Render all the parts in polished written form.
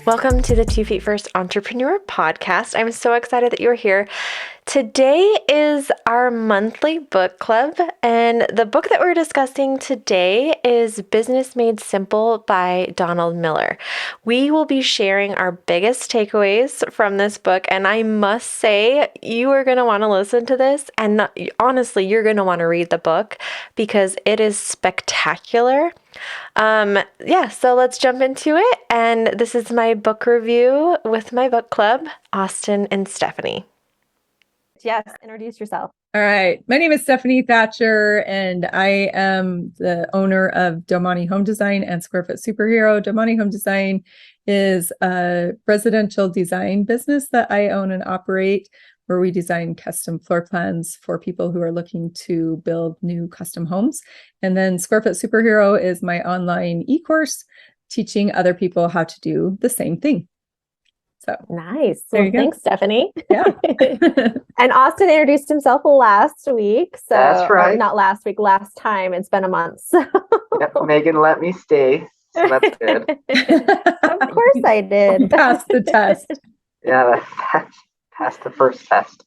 Welcome to the 2 Feet First Entrepreneur Podcast. I'm so excited that you're here. Today is our monthly book club, and the book that we're discussing today is Business Made Simple by Donald Miller. We will be sharing our biggest takeaways from this book, and I must say, you are going to want to listen to this, and honestly, you're going to want to read the book because it is spectacular. So let's jump into it. And this is my book review with my book club, Austin and Stephanie. Yes, introduce yourself. All right. My name is Stephanie Thatcher, and I am the owner of Domani Home Design and Square Foot Superhero. Domani Home Design is a residential design business that I own and operate, where we design custom floor plans for people who are looking to build new custom homes. And then Square Foot Superhero is my online e-course teaching other people how to do the same thing. So nice. Well, thanks, Stephanie. Yeah. And Austin introduced himself last week. So that's right. Not last week, last time. It's been a month. So. Yep, Megan let me stay. So that's good. Of course I did. Passed the test. Yeah, passed the first test.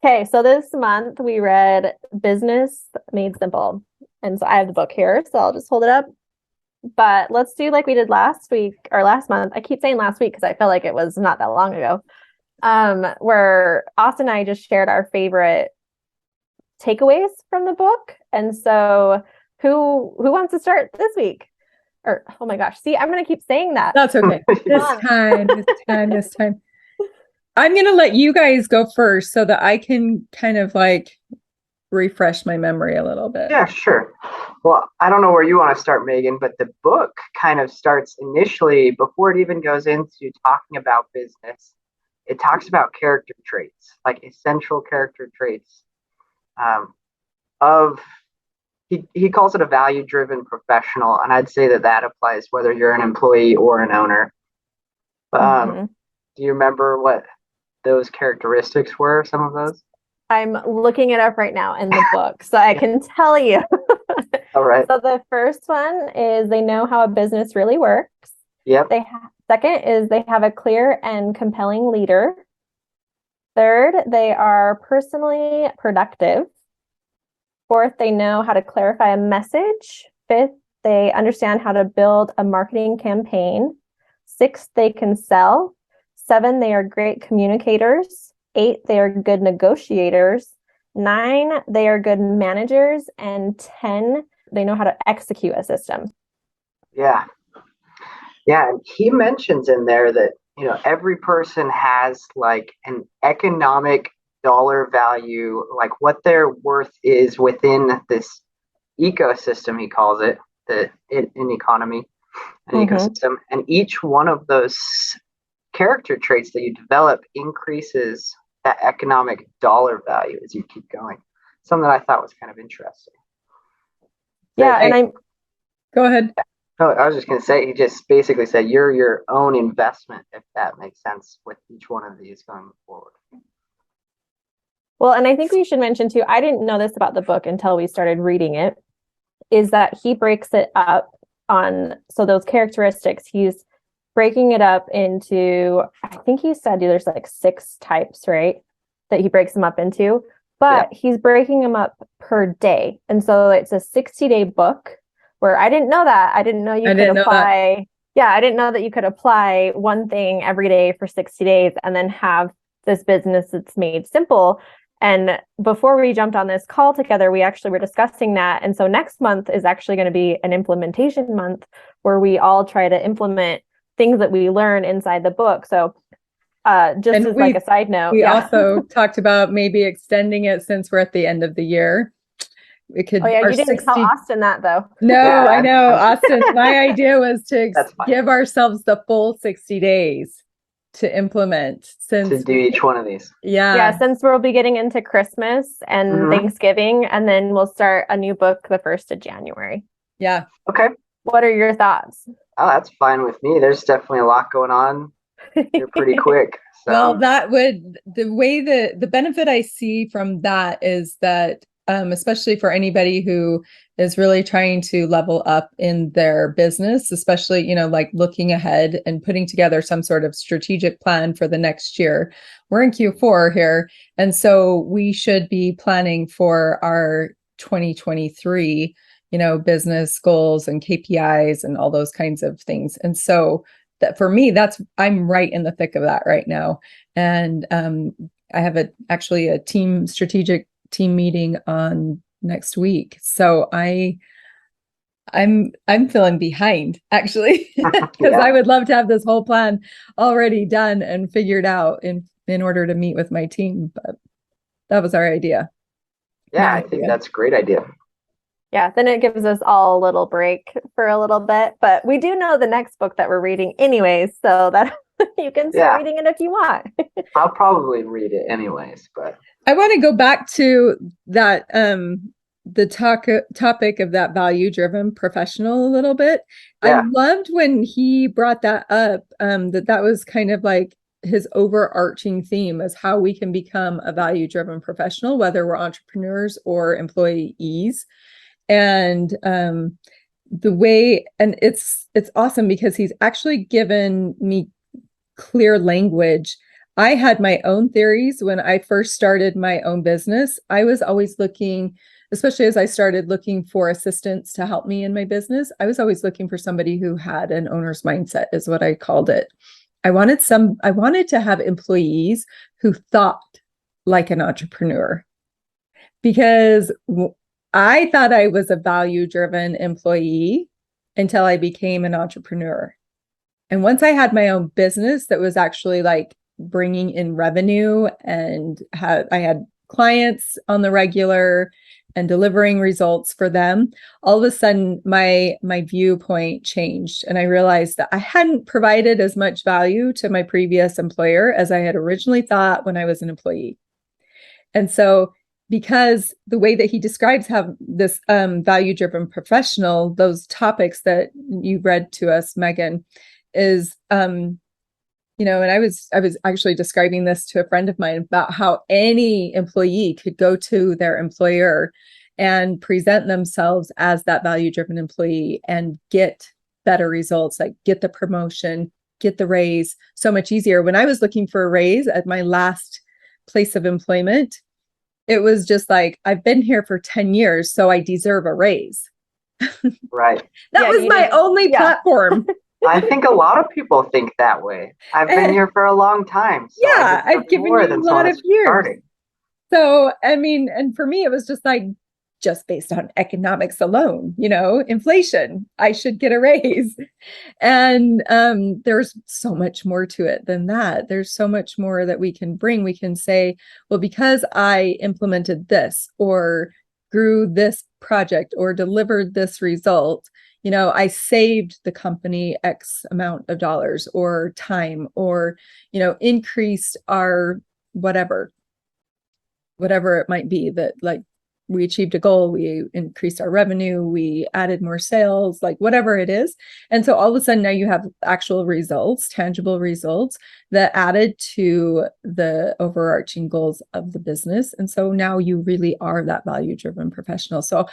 Okay, so this month we read Business Made Simple. And so I have the book here, so I'll just hold it up. But let's do like we did last week or last month. I keep saying last week because I feel like it was not that long ago. Where Austin and I just shared our favorite takeaways from the book. And so who wants to start this week? Or oh my gosh, see, I'm gonna keep saying that. That's okay. This time. I'm gonna let you guys go first so that I can kind of like refresh my memory a little bit. Yeah, sure. Well, I don't know where you want to start, Megan, but the book kind of starts initially before it even goes into talking about business. It talks about character traits, like essential character traits he calls it a value-driven professional, and I'd say that applies whether you're an employee or an owner. Do you remember what those characteristics were, some of those? I'm looking it up right now in the book, so I can tell you. All right. So the first one is they know how a business really works. Yep. Second is they have a clear and compelling leader. Third, they are personally productive. Fourth, they know how to clarify a message. Fifth, they understand how to build a marketing campaign. Sixth, they can sell. 7, they are great communicators. 8, they are good negotiators. 9, they are good managers. And 10, they know how to execute a system. Yeah. Yeah. And he mentions in there that, every person has like an economic dollar value, like what their worth is within this ecosystem, he calls it, an economy, an ecosystem. And each one of those character traits that you develop increases that economic dollar value as you keep going. Something that I thought was kind of interesting. Yeah, Go ahead. No, I was just going to say, he just basically said you're your own investment, if that makes sense, with each one of these going forward. Well, and I think we should mention too, I didn't know this about the book until we started reading it, is that he breaks it up so those characteristics, he's breaking it up into, I think he said there's like 6 types, right? That he breaks them up into, but he's breaking them up per day. And so it's a 60-day book where I didn't know that. I didn't know you could apply. Yeah, I didn't know that you could apply one thing every day for 60 days and then have this business that's made simple. And before we jumped on this call together, we actually were discussing that. And so next month is actually going to be an implementation month where we all try to implement things that we learn inside the book. So just as like a side note. We also talked about maybe extending it since we're at the end of the year. We could. Oh yeah, you didn't tell Austin that though. No, yeah, I know. Austin, my idea was to give ourselves the full 60 days to implement. To do each one of these. Yeah, since we'll be getting into Christmas and Thanksgiving, and then we'll start a new book the 1st of January. Yeah. Okay. What are your thoughts? Oh, that's fine with me. There's definitely a lot going on. You're pretty quick. So. Well, that would, the way the benefit I see from that is that especially for anybody who is really trying to level up in their business, especially, like looking ahead and putting together some sort of strategic plan for the next year. We're in Q4 here. And so we should be planning for our 2023, business goals and KPIs and all those kinds of things. And so that for me, I'm right in the thick of that right now. And I have actually a strategic team meeting on next week. So I'm feeling behind actually, because I would love to have this whole plan already done and figured out in order to meet with my team. But that was our idea. Yeah, I think that's a great idea. Yeah, then it gives us all a little break for a little bit. But we do know the next book that we're reading anyways, so that you can start reading it if you want. I'll probably read it anyways, but I want to go back to that the topic of that value-driven professional a little bit. Yeah. I loved when he brought that up, that was kind of like his overarching theme is how we can become a value-driven professional, whether we're entrepreneurs or employees. And the way, and it's awesome because he's actually given me clear language. I had my own theories when I first started my own business. I was always looking, especially as I started looking for assistants to help me in my business, I was always looking for somebody who had an owner's mindset, is what I called it. I wanted to have employees who thought like an entrepreneur, because I thought I was a value-driven employee until I became an entrepreneur. And once I had my own business that was actually like bringing in revenue, and I had clients on the regular and delivering results for them, all of a sudden my viewpoint changed. And I realized that I hadn't provided as much value to my previous employer as I had originally thought when I was an employee. And so because the way that he describes how this value-driven professional, those topics that you read to us, Megan, is, and I was actually describing this to a friend of mine about how any employee could go to their employer and present themselves as that value-driven employee and get better results, like get the promotion, get the raise so much easier. When I was looking for a raise at my last place of employment, it was just like, I've been here for 10 years, so I deserve a raise. Right. That was my only platform. I think a lot of people think that way. I've been here for a long time. So I've given you a lot of years. Starting. So, I mean, and for me, it was just like, just based on economics alone, inflation, I should get a raise. And there's so much more to it than that. There's so much more that we can bring. We can say, well, because I implemented this or grew this project or delivered this result, I saved the company X amount of dollars or time, or, increased our whatever it might be, that like we achieved a goal, we increased our revenue, we added more sales, like whatever it is. And so all of a sudden now you have actual results, tangible results that added to the overarching goals of the business. And so now you really are that value-driven professional. So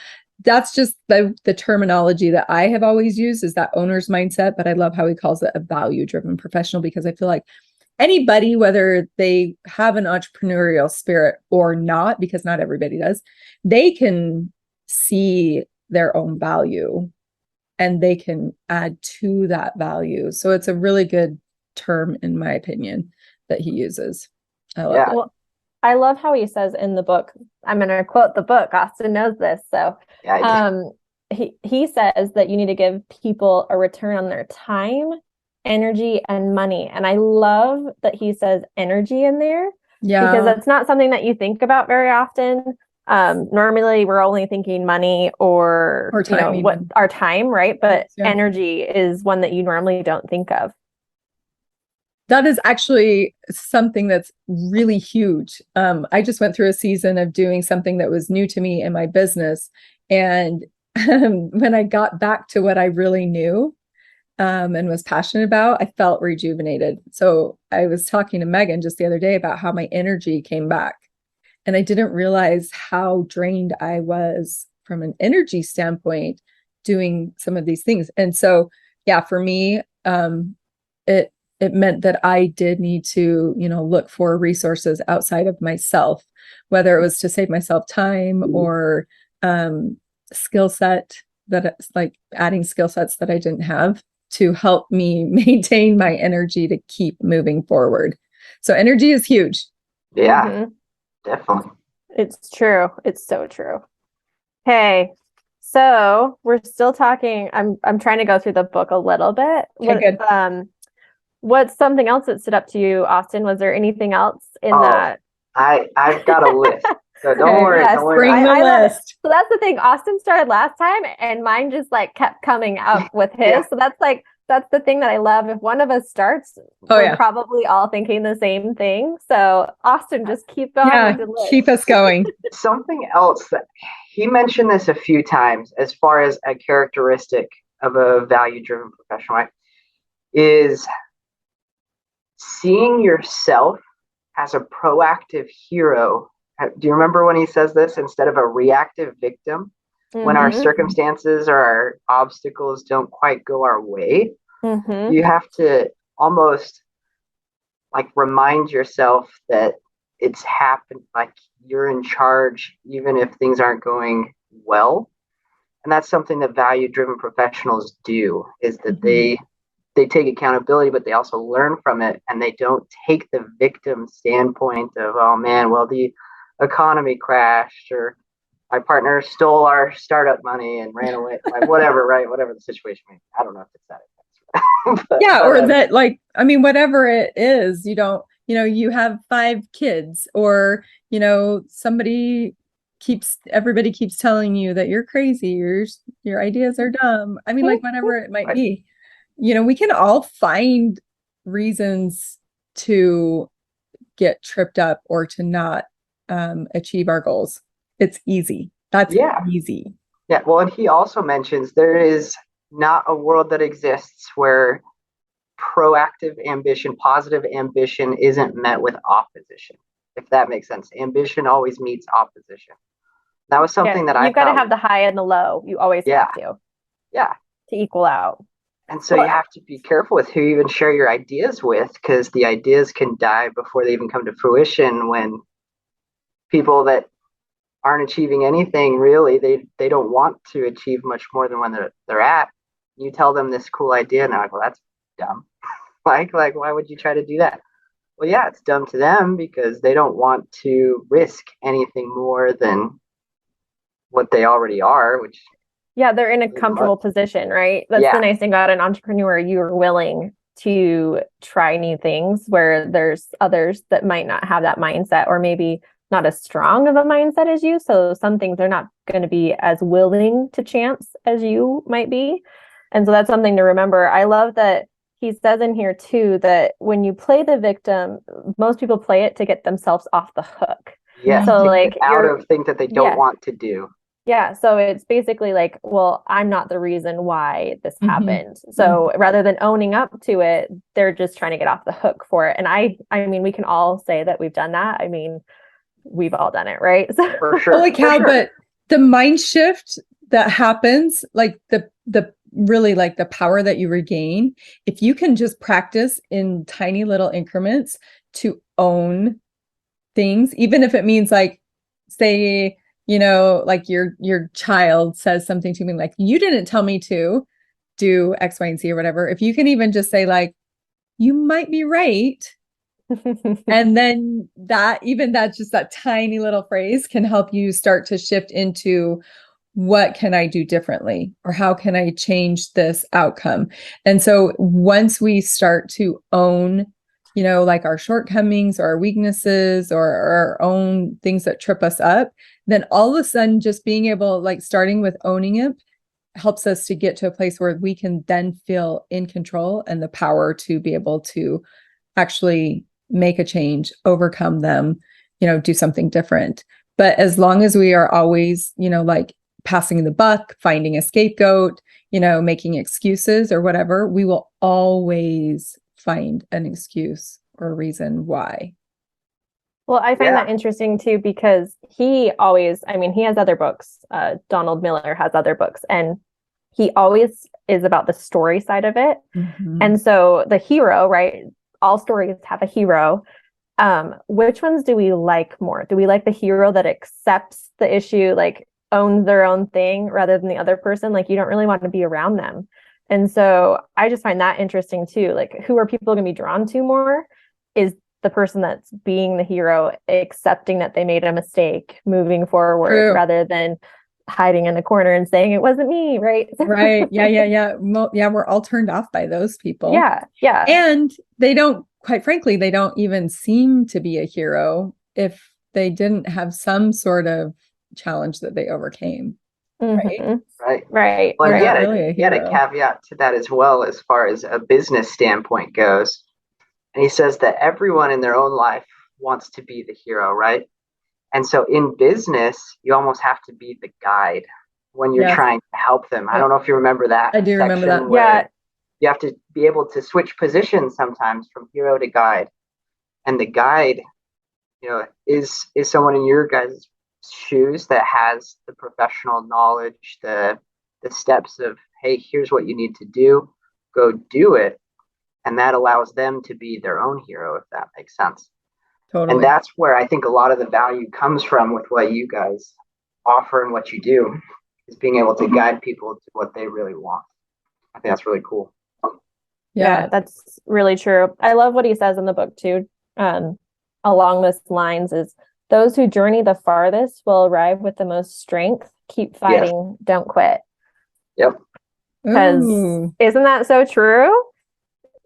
that's just the terminology that I have always used, is that owner's mindset. But I love how he calls it a value-driven professional, because I feel like anybody, whether they have an entrepreneurial spirit or not, because not everybody does, they can see their own value and they can add to that value. So it's a really good term, in my opinion, that he uses. I love it. Well, I love how he says in the book, I'm going to quote the book, Austin knows this. So he says that you need to give people a return on their time, energy, and money. And I love that he says energy in there, because that's not something that you think about very often. Normally we're only thinking money or time, our time, right? But energy is one that you normally don't think of. That is actually something that's really huge. I just went through a season of doing something that was new to me in my business. And when I got back to what I really knew and was passionate about, I felt rejuvenated. So I was talking to Megan just the other day about how my energy came back. And I didn't realize how drained I was from an energy standpoint doing some of these things. And so, yeah, for me, it meant that I did need to, look for resources outside of myself, whether it was to save myself time or skill set that like adding skill sets that I didn't have to help me maintain my energy to keep moving forward. So energy is huge. Yeah, Mhm. definitely. It's true. It's so true. Okay. So we're still talking. I'm trying to go through the book a little bit. Okay, good. What's something else that stood up to you, Austin? Was there anything else in Oh, that? I've got a list. So don't Okay, worry, yes, don't worry Bring about the it. I love it. list. So that's the thing. Austin started last time, and mine just like kept coming up with his. Yeah. So that's the thing that I love. If one of us starts, Oh, we're yeah. probably all thinking the same thing. So Austin, just keep going Yeah, with the list. keep us going. Something else that he mentioned this a few times as far as a characteristic of a value-driven professional, right, is seeing yourself as a proactive hero. Do you remember when he says this instead of a reactive victim? When our Mhm. circumstances or our obstacles don't quite go our way, Mhm. you have to almost like remind yourself that it's happened, like you're in charge, even if things aren't going well. And that's something that value driven professionals do, is that they take accountability, but they also learn from it, and they don't take the victim standpoint of, oh man, well, the economy crashed, or my partner stole our startup money and ran away, like whatever, right? Whatever the situation may be. I don't know if it's that. Yeah, but, or that like, I mean, whatever it is, you have 5 kids, or, everybody keeps telling you that you're crazy, your ideas are dumb. I mean, like whatever it might be, we can all find reasons to get tripped up or to not achieve our goals. It's easy. That's yeah. easy. Yeah. Well, and he also mentions there is not a world that exists where proactive ambition, positive ambition isn't met with opposition, if that makes sense. Ambition always meets opposition. That was Yeah, something that I you've got to thought, have the high and the low. You always yeah, have to yeah. equal out. And so Well, you have to be careful with who you even share your ideas with, because the ideas can die before they even come to fruition when people that aren't achieving anything really, they don't want to achieve much more than when they're at. You tell them this cool idea and they're like, well, that's dumb. like why would you try to do that? Well, yeah, it's dumb to them because they don't want to risk anything more than what they already are, which yeah, they're in a comfortable position, right? That's the yeah, nice thing about an entrepreneur. You're willing to try new things where there's others that might not have that mindset, or maybe not as strong of a mindset as you. So some things are not going to be as willing to chance as you might be. And so that's something to remember. I love that he says in here too that when you play the victim, most people play it to get themselves off the hook. yes, So to like get out of things that they don't yeah. want to do. Yeah, so it's basically like, well, I'm not the reason why this Mhm. happened. So rather than owning up to it, they're just trying to get off the hook for it. And I mean, we can all say that we've done that. I mean, we've all done it, right? So For sure. Holy for cow, sure. but the mind shift that happens, like the really like the power that you regain, if you can just practice in tiny little increments to own things, even if it means like, say, like your child says something to me like, you didn't tell me to do X, Y, and Z or whatever. If you can even just say like, you might be right. And then that's just that tiny little phrase can help you start to shift into, what can I do differently? Or how can I change this outcome? And so once we start to own, like our shortcomings or our weaknesses or our own things that trip us up, then all of a sudden just being able, like starting with owning it, helps us to get to a place where we can then feel in control and the power to be able to actually make a change, overcome them, do something different. But as long as we are always, like passing the buck, finding a scapegoat, making excuses or whatever, we will always find an excuse or a reason why. Well, I find Yeah. that interesting too because he always, I mean, he has other books. Donald Miller has other books, and he always is about the story side of it. And so the hero, right? All stories have a hero. Which ones do we like more? Do we like the hero that accepts the issue, like owns their own thing rather than the other person? Like you don't really want to be around them. And so I just find that interesting too. Like who are people going to be drawn to more is the person that's being the hero, accepting that they made a mistake, moving forward True. rather than hiding in a corner and saying it wasn't me, right? Right. Yeah. Yeah, we're all turned off by those people. Yeah. And they don't, quite frankly, they don't even seem to be a hero if they didn't have some sort of challenge that they overcame. Mhm. Right. Right. Well, Right. he had Really a he had a hero. caveat to that as well, as far as a business standpoint goes. And he says that everyone in their own life wants to be the hero, right? And so in business, you almost have to be the guide when you're Yes. trying to help them. I Yep. don't know if you remember that I do remember section that. where Yeah. you have to be able to switch positions sometimes from hero to guide. And the guide, is someone in your guys' shoes that has the professional knowledge, the steps of, hey, here's what you need to do, go do it. And that allows them to be their own hero, if that makes sense. And Totally. that's where I think a lot of the value comes from with what you guys offer and what you do, is being able to guide people to what they really want. I think that's really cool. Yeah, that's really true. I love what he says in the book too. Along those lines is those who journey the farthest will arrive with the most strength. Keep fighting, don't quit. Yep. Because Ooh. isn't that so true?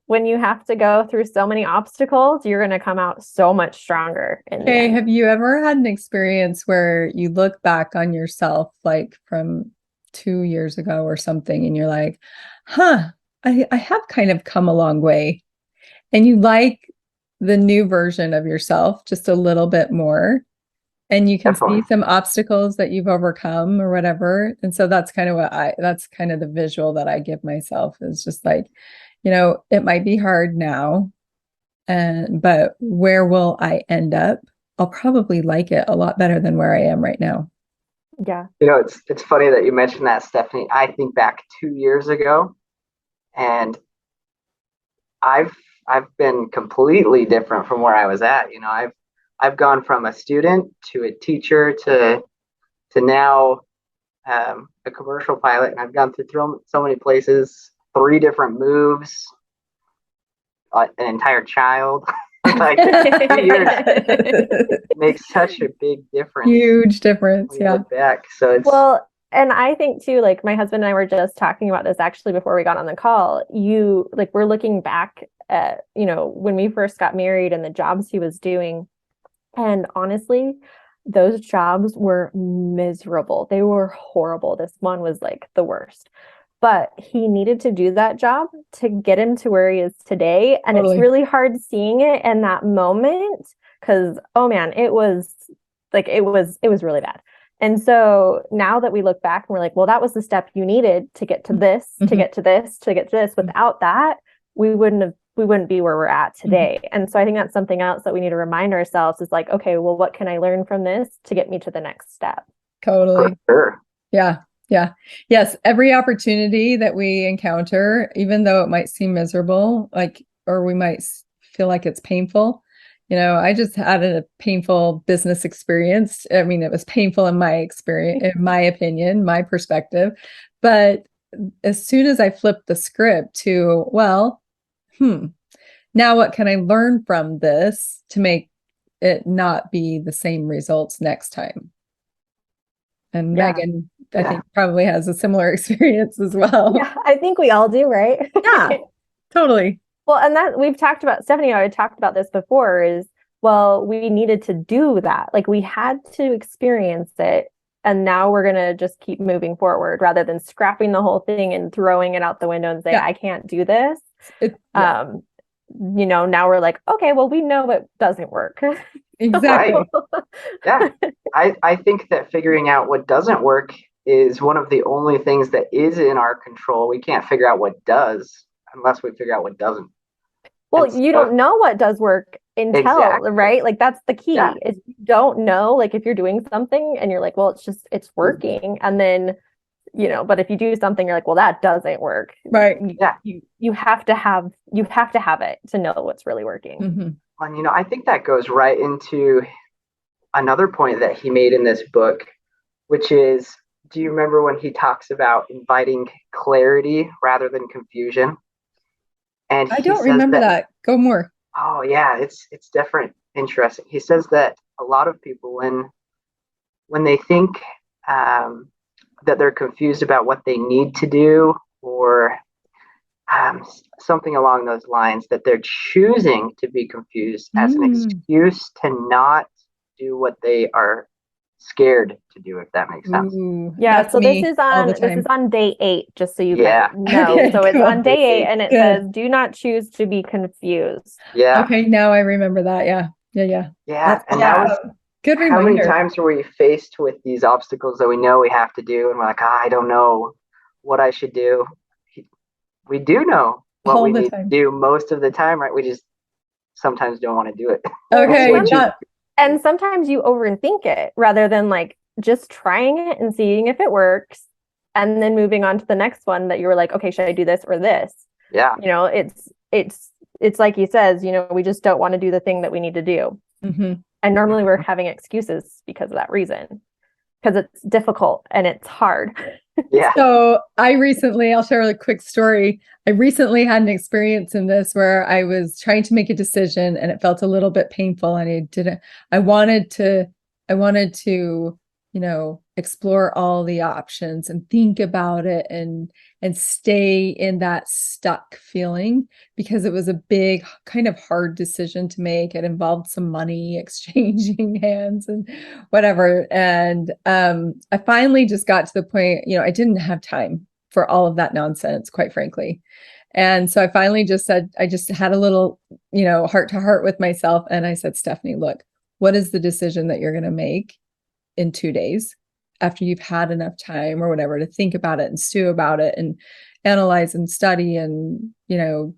When you have to go through so many obstacles, you're going to come out so much stronger in the Okay, end. have you ever had an experience where you look back on yourself like from 2 years ago or something and you're like, huh, I have kind of come a long way, and you like the new version of yourself just a little bit more, and you can Definitely. see some obstacles that you've overcome or whatever. And so that's kind of that's kind of the visual that I give myself, is just like, it might be hard now, but where will I end up? I'll probably like it a lot better than where I am right now. Yeah. It's funny that you mentioned that, Stephanie. I think back 2 years ago, and I've been completely different from where I was at. I've gone from a student to a teacher to now a commercial pilot, and I've gone through so many places, 3 different moves, an entire child. Like 2 years makes such a big difference. Huge difference. When you Yeah. look back. So it's Well, and I think too, like my husband and I were just talking about this actually before we got on the call. We're looking back at, when we first got married and the jobs he was doing. And honestly, those jobs were miserable. They were horrible. This one was like the worst. But he needed to do that job to get him to where he is today. And Totally. it's really hard seeing it in that moment because, oh man, it was really bad. And so now that we look back and we're like, well, that was the step you needed to get to this, to get to this, to get to this. Without that, we wouldn't be where we're at today. And so I think that's something else that we need to remind ourselves is like, okay, well, what can I learn from this to get me to the next step? Totally. for sure. Yeah. Yeah. Yes. Every opportunity that we encounter, even though it might seem miserable, or we might feel like it's painful. I just had a painful business experience. I mean, it was painful in my experience, in my opinion, my perspective. But as soon as I flipped the script to, well, now what can I learn from this to make it not be the same results next time? And Yeah. Megan, I think, probably has a similar experience as well. Yeah, I think we all do, right? Yeah, totally. Well, and that we've talked about, Stephanie and I had talked about this before, is, well, we needed to do that. Like we had to experience it. And now we're going to just keep moving forward rather than scrapping the whole thing and throwing it out the window and say, I can't do this. Now we're like, okay, well, we know it doesn't work. Exactly. Yeah. I think that figuring out what doesn't work is one of the only things that is in our control. We can't figure out what does unless we figure out what doesn't. Well, you don't know what does work until, Exactly. right? Like that's the key Yeah. is you don't know, like if you're doing something and you're like, well, it's working. And then, but if you do something, you're like, well, that doesn't work. Right. Yeah. You have to have it to know what's really working. Mm-hmm. And I think that goes right into another point that he made in this book, which is, do you remember when he talks about inviting clarity rather than confusion? And I he don't says remember that. Go more. oh yeah, it's different, interesting. He says that a lot of people, when they think that they're confused about what they need to do, or something along those lines, that they're choosing to be confused as an excuse to not do what they are scared to do, if that makes sense. Ooh, Yeah, that's so this me is all the on day 8, just so you Yeah. kind of know. Okay, So it's cool. on day 8 and it Good. says, do not choose to be confused. Yeah. Okay, now I remember that. Yeah. Yeah. That's And that was awesome. Good how many reminder. times were we faced with these obstacles that we know we have to do, and we're like, I don't know what I should do. We do know what All we the need time. to do most of the time, right? We just sometimes don't want to do it. Okay, Or choose- And sometimes you overthink it rather than like just trying it and seeing if it works and then moving on to the next one that you were like, okay, should I do this or this? Yeah. It's like he says, we just don't want to do the thing that we need to do. Mm-hmm. And normally we're having excuses because of that reason, because it's difficult and it's hard. Yeah. So I'll share a quick story. I recently had an experience in this where I was trying to make a decision and it felt a little bit painful, and I wanted to, explore all the options and think about it and stay in that stuck feeling, because it was a big, kind of hard decision to make. It involved some money exchanging hands and whatever. And I finally just got to the point, I didn't have time for all of that nonsense, quite frankly. And so I finally just said, I just had a little, heart to heart with myself. And I said, Stephanie, look, what is the decision that you're going to make in 2 days after you've had enough time or whatever to think about it and stew about it and analyze and study and,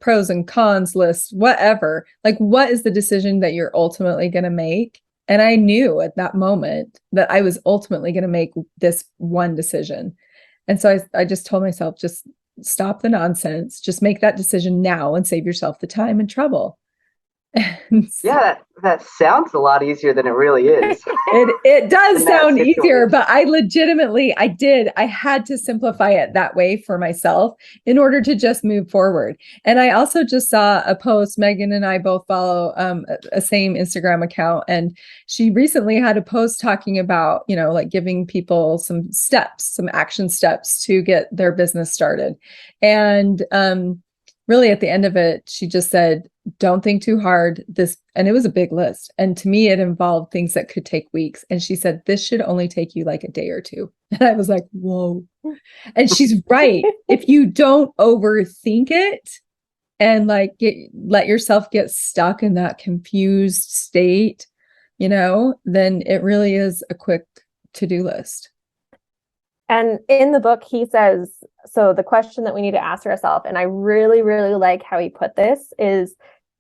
pros and cons lists, whatever? Like, what is the decision that you're ultimately going to make? And I knew at that moment that I was ultimately going to make this one decision. And so I just told myself, just stop the nonsense, just make that decision now and save yourself the time and trouble. Yeah, that sounds a lot easier than it really is. It does sound easier, situation. but I had to simplify it that way for myself in order to just move forward. And I also just saw a post. Megan and I both follow a same Instagram account, and she recently had a post talking about, like giving people some action steps to get their business started. And really at the end of it, she just said, don't think too hard. And it was a big list. And to me, it involved things that could take weeks. And she said, this should only take you like a day or two. And I was like, whoa. And she's right. If you don't overthink it and let yourself get stuck in that confused state, then it really is a quick to-do list. And in the book, he says, so the question that we need to ask ourselves, and I really, really like how he put this, is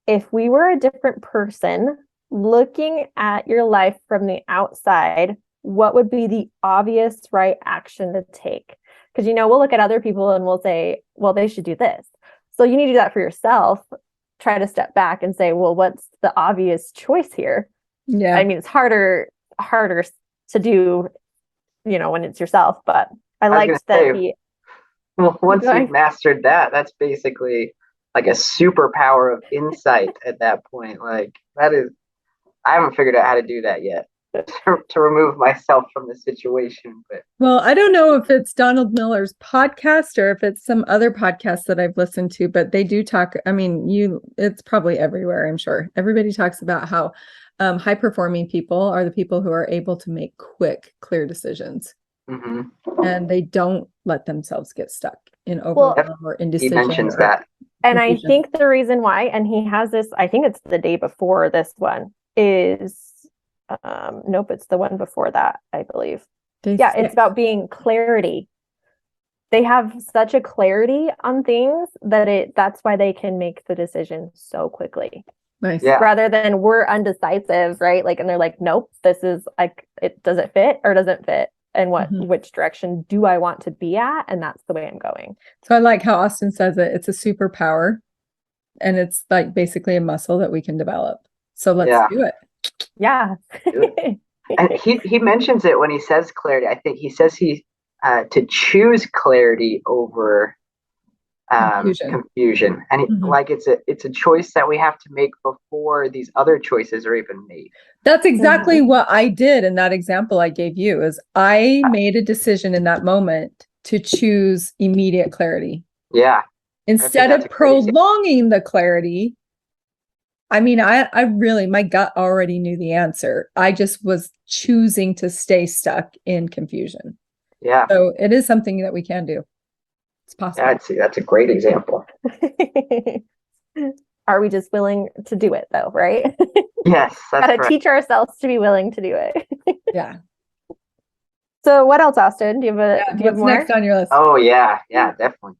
if we were a different person looking at your life from the outside, what would be the obvious right action to take? Because, we'll look at other people and we'll say, well, they should do this. So you need to do that for yourself. Try to step back and say, well, what's the obvious choice here? Yeah. I mean, it's harder to do, when it's yourself, but I liked that well, once you've mastered that, that's basically like a superpower of insight at that point. Like I haven't figured out how to do that yet to remove myself from the situation. But well, I don't know if it's Donald Miller's podcast or if it's some other podcast that I've listened to, but they do talk. I mean, it's probably everywhere. I'm sure everybody talks about how high performing people are the people who are able to make quick, clear decisions. Mm-hmm. And they don't let themselves get stuck in overwhelm or indecision. He mentions that. And I think the reason why, and he has this, I think it's the day before this one, is, nope, it's the one before that, I believe. It's about being clarity. They have such a clarity on things that that's why they can make the decision so quickly. Nice. Yeah. rather than we're undecisive, right? Like, and they're like, nope, this is like, it does it fit or doesn't fit? And which direction do I want to be at? And that's the way I'm going. So I like how Austin says it. It's a superpower, and it's like basically a muscle that we can develop. So let's do it. Yeah. And he mentions it when he says clarity. I think he says to choose clarity over confusion. And like it's a choice that we have to make before these other choices are even made. That's exactly what I did in that example I gave you. Is I made a decision in that moment to choose immediate clarity. Yeah. Instead of prolonging the clarity. I mean, I really, my gut already knew the answer. I just was choosing to stay stuck in confusion. Yeah. So it is something that we can do. It's possible. Yeah, that's a great example. Are we just willing to do it though, right? Yes, that's Gotta right. teach ourselves to be willing to do it. Yeah. So what else, Austin? Do you have more? Next on your list? Oh yeah, definitely.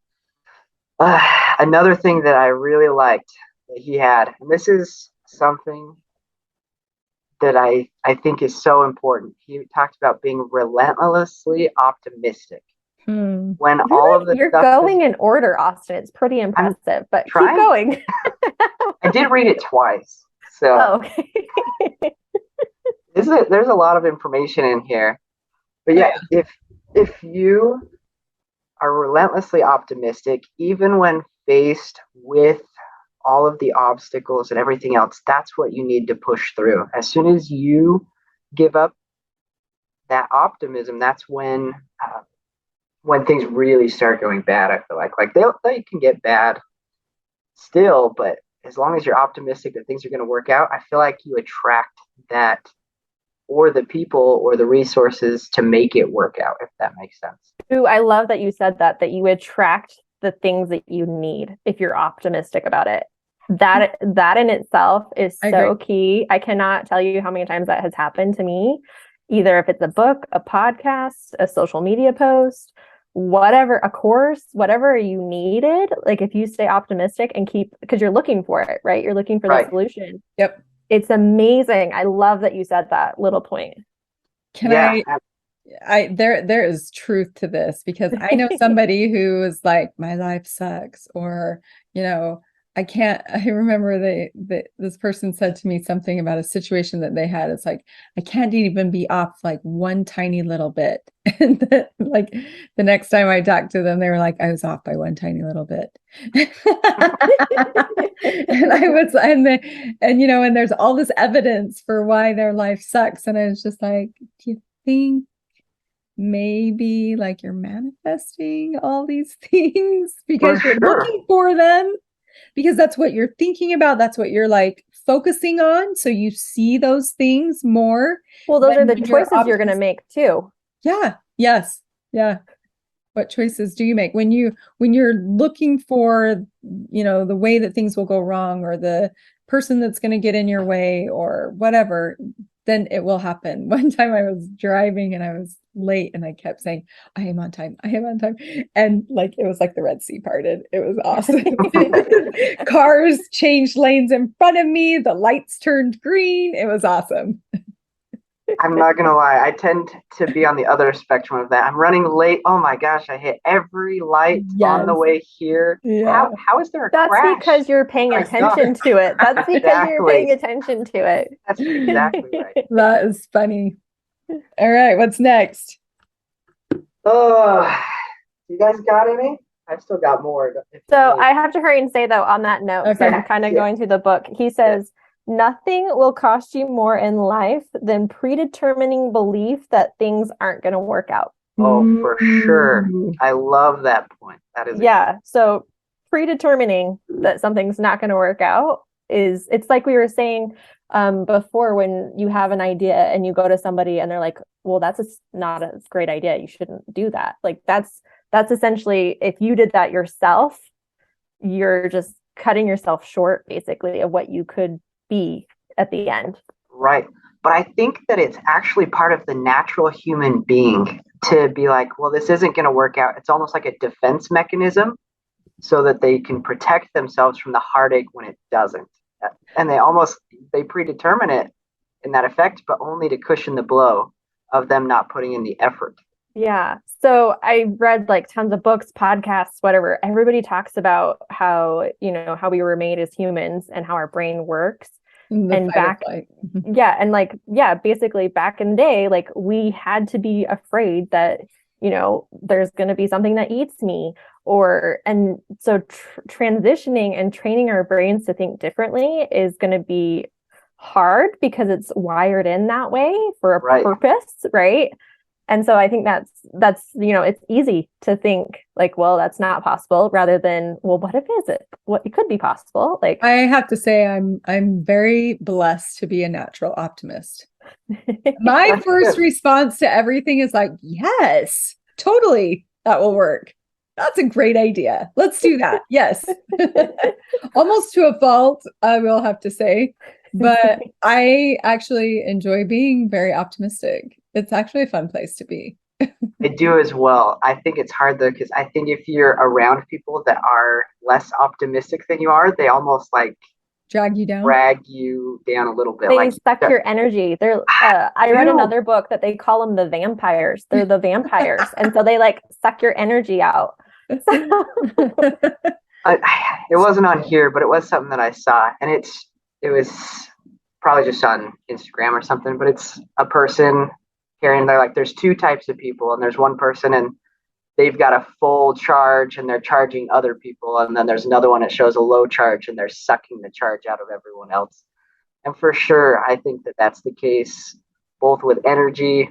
Another thing that I really liked that he had, and this is something that I think is so important. He talked about being relentlessly optimistic. When all of the you're going in order, Austin. It's pretty impressive, but keep going. I did read it twice, so okay. there's a lot of information in here. But yeah, if you are relentlessly optimistic, even when faced with all of the obstacles and everything else, that's what you need to push through. As soon as you give up that optimism, that's when things really start going bad. I feel like they can get bad still, but as long as you're optimistic that things are going to work out, I feel like you attract that, or the people or the resources to make it work out, if that makes sense. Ooh, I love that you said that you attract the things that you need if you're optimistic about it. That in itself is so key. I cannot tell you how many times that has happened to me, either if it's a book, a podcast, a social media post, whatever, a course, whatever you needed. Like if you stay optimistic and because you're looking for it, right? You're looking for the solution. Yep. It's amazing. I love that you said that little point. There is truth to this, because I know somebody who is like, my life sucks, or, I remember this person said to me something about a situation that they had. It's like, I can't even be off like one tiny little bit. And then, like the next time I talked to them, they were like, I was off by one tiny little bit. And there's all this evidence for why their life sucks. And I was just like, do you think maybe like you're manifesting all these things because you're looking for them? Because that's what you're thinking about. That's what you're like focusing on. So you see those things more. Well, those are the choices you're going to make too. Yeah. Yes. Yeah. What choices do you make when you're looking for, the way that things will go wrong, or the person that's going to get in your way or whatever, then it will happen. One time I was driving and I was late and I kept saying, I am on time. I am on time. And like, it was like the Red Sea parted. It was awesome. Cars changed lanes in front of me. The lights turned green. It was awesome. I'm not going to lie. I tend to be on the other spectrum of that. I'm running late. Oh my gosh. I hit every light on the way here. Yeah. How is there a That's crash? because you're paying attention to it. That's because you're paying attention to it. That's exactly right. That is funny. All right. What's next? Oh, you guys got any? I've still got more. So I have to hurry and say though, on that note, so I'm kind of going through the book. He says, nothing will cost you more in life than predetermining belief that things aren't going to work out. Oh, for sure. I love that point. That is So predetermining that something's not going to work out it's like we were saying before, when you have an idea and you go to somebody and they're like, well, that's not a great idea. You shouldn't do that. Like that's essentially, if you did that yourself, you're just cutting yourself short basically of what you could be at the end. Right. But I think that it's actually part of the natural human being to be like, well, this isn't going to work out. It's almost like a defense mechanism so that they can protect themselves from the heartache when it doesn't. And they predetermine it in that effect, but only to cushion the blow of them not putting in the effort. Yeah. So I read like tons of books, podcasts, whatever. Everybody talks about how, how we were made as humans and how our brain works. The And fight or back, flight. yeah. And like, yeah, basically back in the day, like we had to be afraid that, there's going to be something that eats me and so transitioning and training our brains to think differently is going to be hard because it's wired in that way for a Right. purpose, right? And so I think that's it's easy to think like, well, that's not possible, rather than, well, what if it could be possible? Like, I have to say I'm very blessed to be a natural optimist. My That's first good. response to everything is like, yes, totally, that will work. That's a great idea. Let's do that. Yes. Almost to a fault, I will have to say. But I actually enjoy being very optimistic. It's actually a fun place to be. I do as well. I think it's hard though, because I think if you're around people that are less optimistic than you are, they almost like Drag you down. drag you down a little bit. they Like suck your energy. I read Ew. another book that they call them the vampires. They're the vampires, and so they like suck your energy out. it wasn't on here, but it was something that I saw, and it was probably just on Instagram or something. But it's a person carrying. They're like, there's two types of people, and there's one person, and they've got a full charge, and they're charging other people, and then there's another one that shows a low charge, and they're sucking the charge out of everyone else. And for sure, I think that that's the case, both with energy,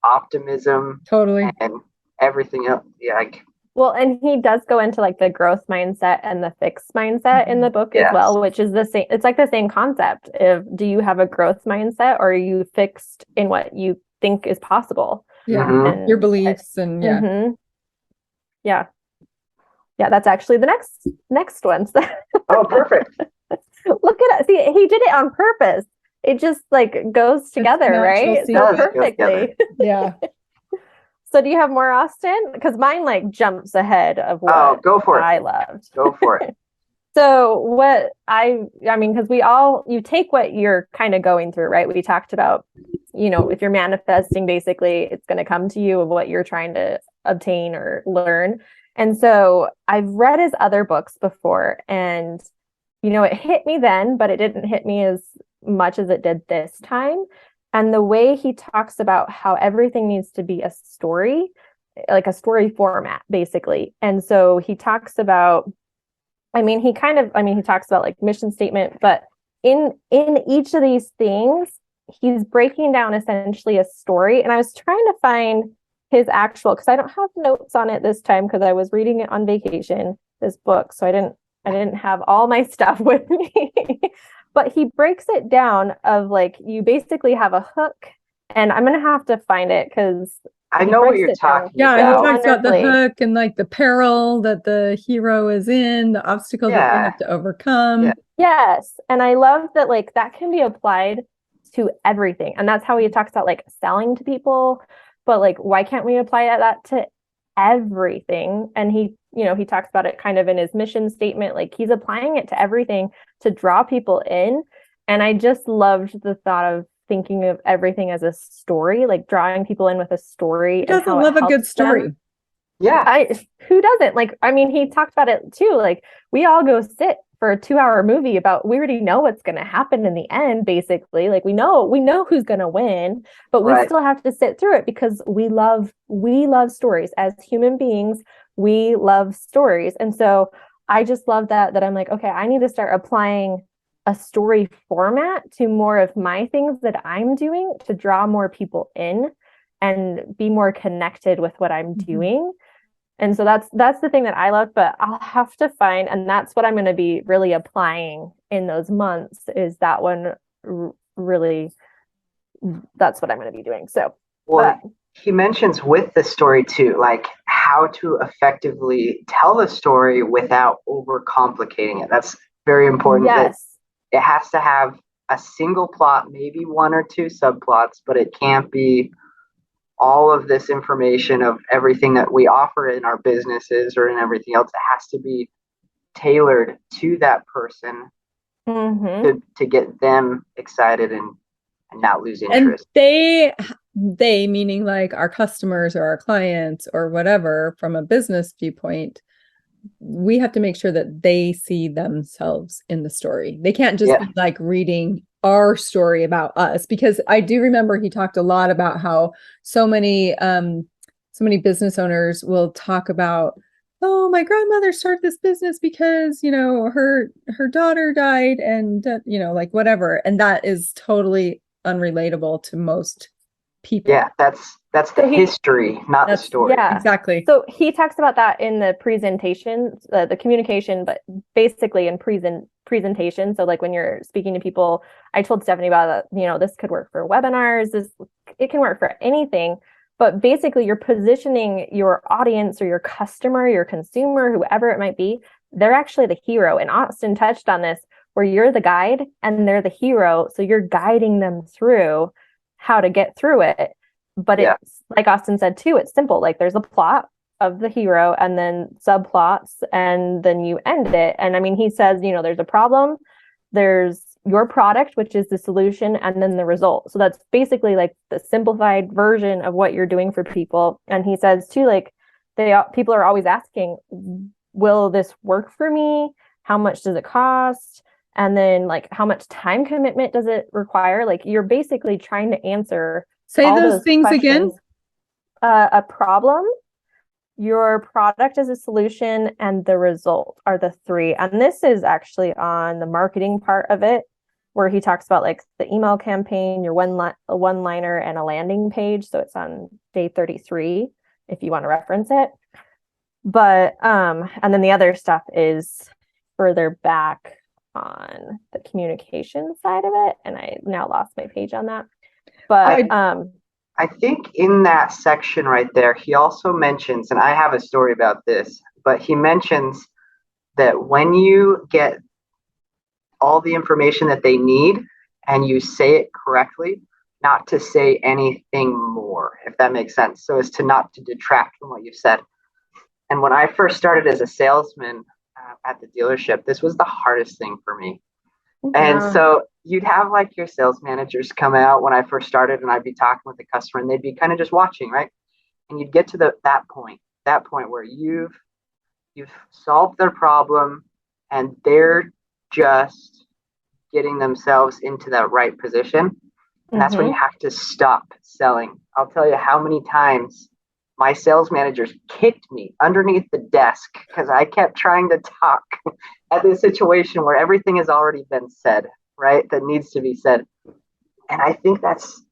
optimism, Totally. and everything else. Yeah, like Well, and he does go into like the growth mindset and the fixed mindset in the book as Yes. well, which is the same. It's like the same concept of, do you have a growth mindset, or are you fixed in what you think is possible? Yeah. Mhm. And Your beliefs and yeah. Mhm. Yeah. Yeah, that's actually the next one. So Oh, perfect. look at it. See, he did it on purpose. It just like goes together, natural right? So sequence. Does go together. perfectly. Yeah. So do you have more, Austin? Because mine like jumps ahead of Oh, what go for it. I loved. Go for it. So what I mean, because you take what you're kind of going through, right? We talked about, if you're manifesting, basically it's going to come to you of what you're trying to obtain or learn. And so I've read his other books before, and, it hit me then, but it didn't hit me as much as it did this time. And the way he talks about how everything needs to be a story, like a story format, basically. And so he talks about, he talks about like mission statement, but in each of these things, he's breaking down essentially a story. And I was trying to find his actual, because I don't have notes on it this time because I was reading it on vacation, this book. So I didn't have all my stuff with me. But he breaks it down of like, you basically have a hook, and I'm gonna have to find it because I know what you're talking Yeah, about. he talks about the wonderfully. hook and like the peril that the hero is in, the obstacles that they Yeah. have to overcome. Yeah. Yes. And I love that like that can be applied to everything. And that's how he talks about like selling to people. But like, why can't we apply that to everything? And he talks about it kind of in his mission statement. Like he's applying it to everything to draw people in. And I just loved the thought of thinking of everything as a story, like drawing people in with a story. Who doesn't love a good story? Yeah. Who doesn't? Like, he talked about it too. Like, we all go sit for a 2-hour movie about, we already know what's going to happen in the end, basically. Like, we know who's going to win, but we Right. still have to sit through it because we love stories as human beings. We love stories. And so I just love that I'm like, okay, I need to start applying a story format to more of my things that I'm doing to draw more people in and be more connected with what I'm doing. And so that's the thing that I love, but I'll have to find, and that's what I'm going to be really applying in those months, is that one really, that's what I'm going to be doing. So, Well, he mentions with the story too, like how to effectively tell a story without overcomplicating it. That's very important. yes. It has to have a single plot, maybe one or two subplots, but it can't be all of this information of everything that we offer in our businesses or in everything else. It has to be tailored to that person Mm-hmm. to get them excited and not lose And interest. they meaning like our customers or our clients or whatever, from a business viewpoint, we have to make sure that they see themselves in the story. They can't just Yeah. be like reading our story about us, because I do remember he talked a lot about how so many business owners will talk about, oh, my grandmother started this business because, her daughter died, and like whatever, and that is totally unrelatable to most people. Yeah, that's the So history, not the story. yeah. Exactly. So he talks about that in the presentation, the communication, but basically in presentation. So like when you're speaking to people, I told Stephanie about that, this could work for webinars, it can work for anything, but basically you're positioning your audience or your customer, your consumer, whoever it might be, they're actually the hero. And Austin touched on this, where you're the guide and they're the hero. So you're guiding them through how to get through it. But Yeah. it's like Austin said too, it's simple. Like there's a plot of the hero and then subplots, and then you end it. And I mean, he says, there's a problem, there's your product, which is the solution, and then the result. So that's basically like the simplified version of what you're doing for people. And he says too, like people are always asking, will this work for me? How much does it cost? And then like how much time commitment does it require? Like you're basically trying to answer Say all those things again. questions. A problem, your product as a solution, and the result are the three. And this is actually on the marketing part of it, where he talks about like the email campaign, your one-liner, and a landing page. So it's on day 33 if you want to reference it. But and then the other stuff is further back on the communication side of it. And I now lost my page on that. But I think in that section right there, he also mentions, and I have a story about this, but he mentions that when you get all the information that they need and you say it correctly, not to say anything more, if that makes sense. So as to not to detract from what you said. And when I first started as a salesman at the dealership, this was the hardest thing for me. And so you'd have like your sales managers come out when I first started, and I'd be talking with the customer and they'd be kind of just watching, right? And you'd get to that point where you've solved their problem and they're just getting themselves into that right position. And that's when you have to stop selling. I'll tell you how many times my sales managers kicked me underneath the desk because I kept trying to talk at this situation where everything has already been said, right? That needs to be said. And I think that's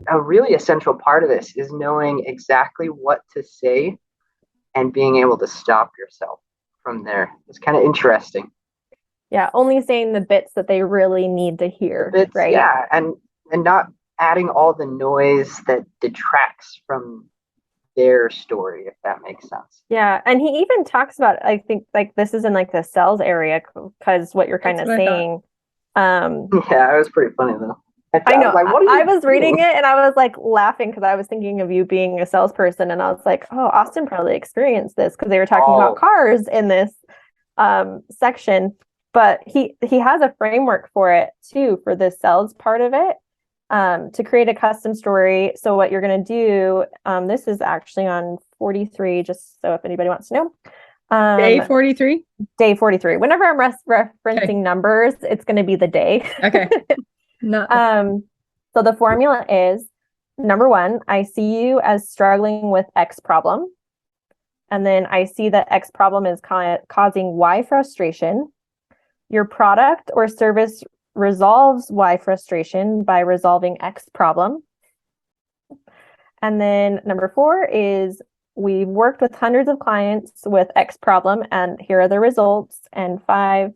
a really essential part of this, is knowing exactly what to say and being able to stop yourself from there. It's kind of interesting. Yeah, only saying the bits that they really need to hear, right? Yeah, and not adding all the noise that detracts from their story, if that makes sense. Yeah, and he even talks about, I think like this is in like the sales area, because what you're kind of saying. Yeah, it was pretty funny though. I know. Like, I was reading it and I was like laughing because I was thinking of you being a salesperson, and I was like, oh, Austin probably experienced this, because they were talking about cars in this section. But he has a framework for it too, for the sales part of it, to create a custom story. So what you're going to do, this is actually on 43, just so if anybody wants to know. Day 43? Day 43. Whenever I'm referencing numbers, it's going to be the day. Okay. So the formula is, number one, I see you as struggling with X problem. And then I see that X problem is causing Y frustration. Your product or service resolves Y frustration by resolving X problem. And then number four is, we've worked with hundreds of clients with X problem, and here are the results. And five,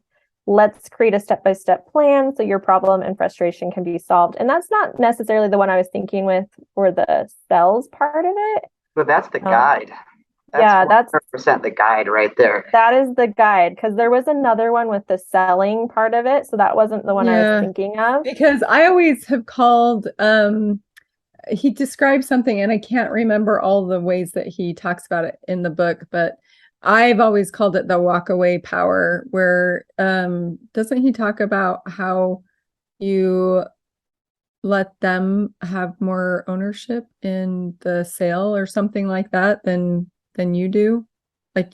let's create a step-by-step plan so your problem and frustration can be solved. And that's not necessarily the one I was thinking with for the sales part of it. But that's the guide. That's 100% the guide right there. That is the guide, because there was another one with the selling part of it. So that wasn't the one I was thinking of. Because I always have called, he described something, and I can't remember all the ways that he talks about it in the book, but I've always called it the walk away power, where doesn't he talk about how you let them have more ownership in the sale or something like that than you do? Like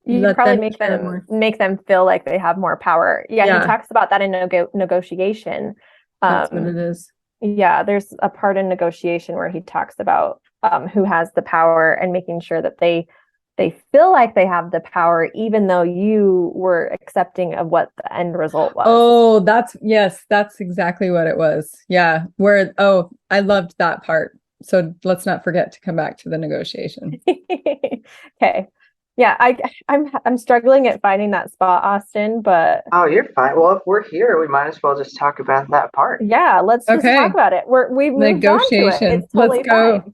You let probably them care more. make them feel like they have more power. Yeah, Yeah. he talks about that in negotiation. That's what it is. Yeah, there's a part in negotiation where he talks about who has the power and making sure that they feel like they have the power, even though you were accepting of what the end result was. Oh, that's exactly what it was. Yeah. I loved that part. So let's not forget to come back to the negotiation. Okay. Yeah, I'm struggling at finding that spot, Austin, but Oh, you're fine. Well, if we're here, we might as well just talk about that part. yeah, let's just Okay. talk about it. We've moved on to it. Negotiation. It's totally Let's go. fine.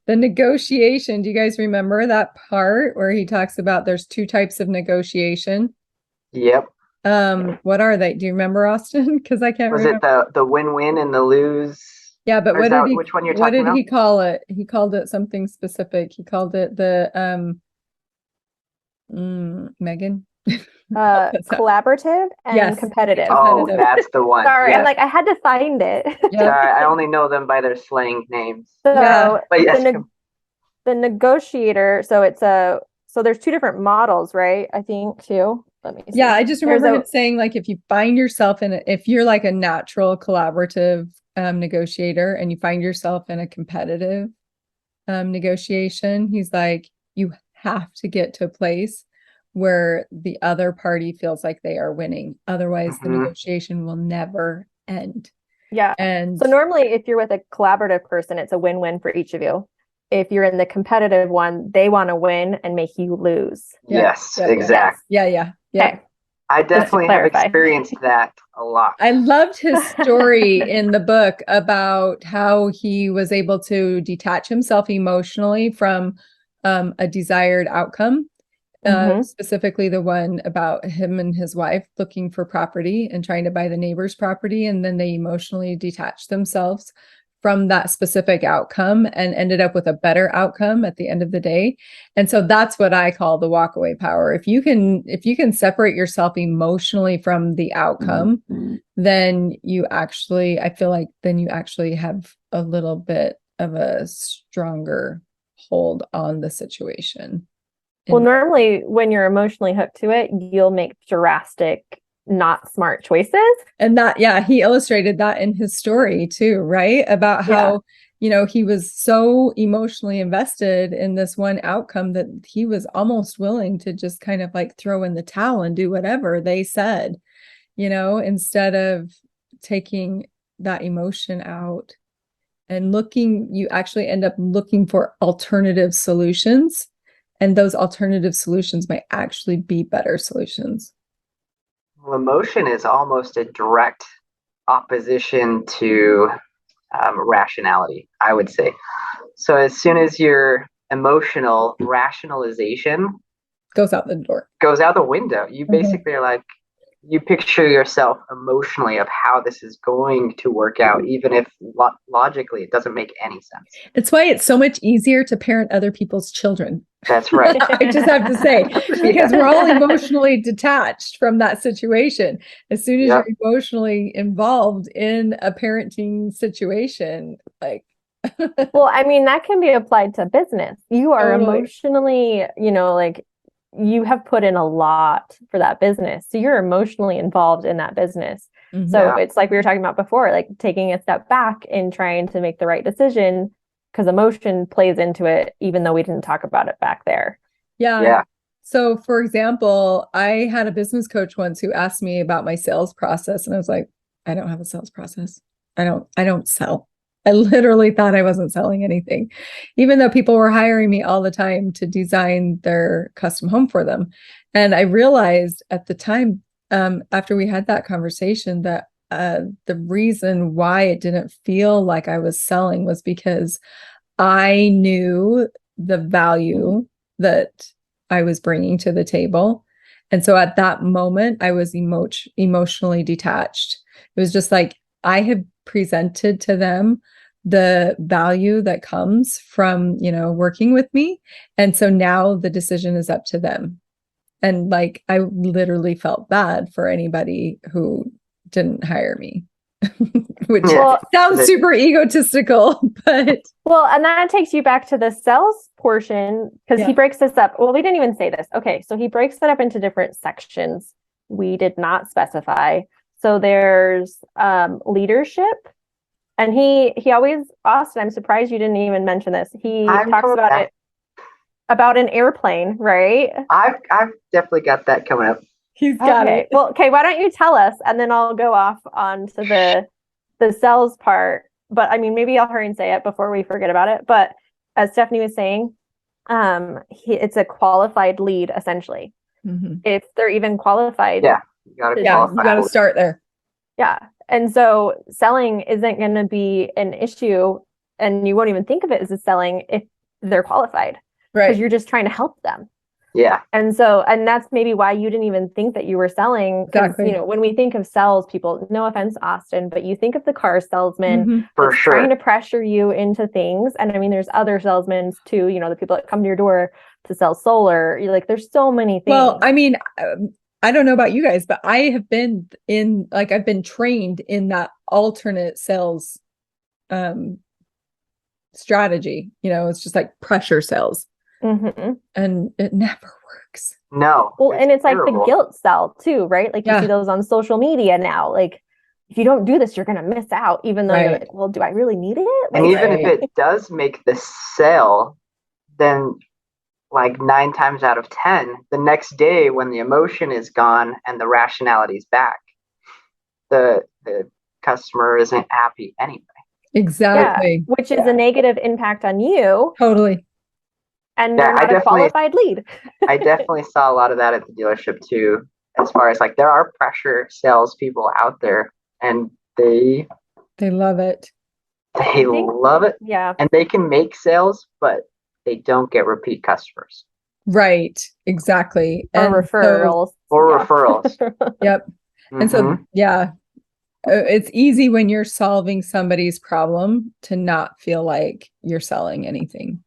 The negotiation. Do you guys remember that part where he talks about there's two types of negotiation? Yep. What are they? Do you remember, Austin? Because I can't Was remember. it the win-win and the lose? Yeah, but Or is what did that he which one you're what talking did he about? call it? He called it something specific. He called it the Megan. Collaborative and Yes. competitive. Oh, Competitive. that's the one. Sorry, Yes. I'm like, I had to find it. Yeah. Sorry, I only know them by their slang names. So Yeah. But yes, the negotiator, so there's two different models, right? I think too. Let me see. Yeah, I just There's remember a- him saying like if you find yourself if you're like a natural collaborative negotiator and you find yourself in a competitive negotiation, he's like you have to get to a place where the other party feels like they are winning. Otherwise, the Mhm. negotiation will never end. Yeah. And So normally if you're with a collaborative person, it's a win-win for each of you. If you're in the competitive one, they want to win and make you lose. yes, yeah, exactly. yeah. Okay. I definitely have clarify. experienced that a lot. I loved his story in the book about how he was able to detach himself emotionally from a desired outcome, Mhm. specifically the one about him and his wife looking for property and trying to buy the neighbor's property. And then they emotionally detached themselves from that specific outcome and ended up with a better outcome at the end of the day. And so that's what I call the walkaway power. If you can separate yourself emotionally from the outcome, then I feel like then you actually have a little bit of a stronger hold on the situation. Well, normally when you're emotionally hooked to it, you'll make drastic, not smart choices. And that, yeah, he illustrated that in his story too, right? About how, he was so emotionally invested in this one outcome that he was almost willing to just kind of like throw in the towel and do whatever they said, instead of taking that emotion out and you actually end up looking for alternative solutions. And those alternative solutions might actually be better solutions. Well, emotion is almost a direct opposition to rationality, I would say. So as soon as you're emotional, rationalization goes out the door, goes out the window. You basically are like, you picture yourself emotionally of how this is going to work out, even if logically it doesn't make any sense. It's why it's so much easier to parent other people's children. That's right. I just have to say, because we're all emotionally detached from that situation. As soon as you're emotionally involved in a parenting situation, like. Well, I mean, that can be applied to business. You are emotionally, like you have put in a lot for that business. So you're emotionally involved in that business. Mm-hmm. So it's like we were talking about before, like taking a step back and trying to make the right decision because emotion plays into it, even though we didn't talk about it back there. Yeah. So for example, I had a business coach once who asked me about my sales process. And I was like, I don't have a sales process. I don't sell. I literally thought I wasn't selling anything, even though people were hiring me all the time to design their custom home for them. And I realized at the time, after we had that conversation, that the reason why it didn't feel like I was selling was because I knew the value that I was bringing to the table. And so at that moment, I was emotionally detached. It was just like I had presented to them the value that comes from, working with me. And so now the decision is up to them. And like, I literally felt bad for anybody who didn't hire me, which Yeah. sounds super egotistical, but Well, and that takes you back to the sales portion because he breaks this up. Well, we didn't even say this. Okay, so he breaks it up into different sections. We did not specify. So there's leadership, and he always, Austin, I'm surprised you didn't even mention this. He talks about it about an airplane, right? I've definitely got that coming up. He's got it. Well, okay, why don't you tell us and then I'll go off onto the sales part. But I mean, maybe I'll hurry and say it before we forget about it. But as Stephanie was saying, it's a qualified lead essentially. If they're even qualified. Yeah, you gotta start there. Yeah. And so selling isn't going to be an issue, and you won't even think of it as a selling if they're qualified. Right. Because you're just trying to help them. Yeah. And so, and that's maybe why you didn't even think that you were selling. Exactly. When we think of sales people, no offense, Austin, but you think of the car salesman For sure. trying to pressure you into things. And I mean, there's other salesmen too, the people that come to your door to sell solar. You're like, there's so many things. Well, I mean, I don't know about you guys, but I have been I've been trained in that alternate sales strategy. It's just like pressure sales. And it never works. No. Well, and it's terrible. like the guilt sell too, right? Like you see those on social media now. Like if you don't do this, you're going to miss out, even though you're like, well, do I really need it? And even if it does make the sale, then like 9 times out of 10, the next day when the emotion is gone and the rationality is back, the customer isn't happy anyway. Exactly. Yeah, which is a negative impact on you. Totally. And they're not a qualified lead. I definitely saw a lot of that at the dealership too, as far as like there are pressure salespeople out there and they love it. They love it. Yeah. And they can make sales, but they don't get repeat customers. Right. Exactly. Or referrals. Referrals. Yep. And so, it's easy when you're solving somebody's problem to not feel like you're selling anything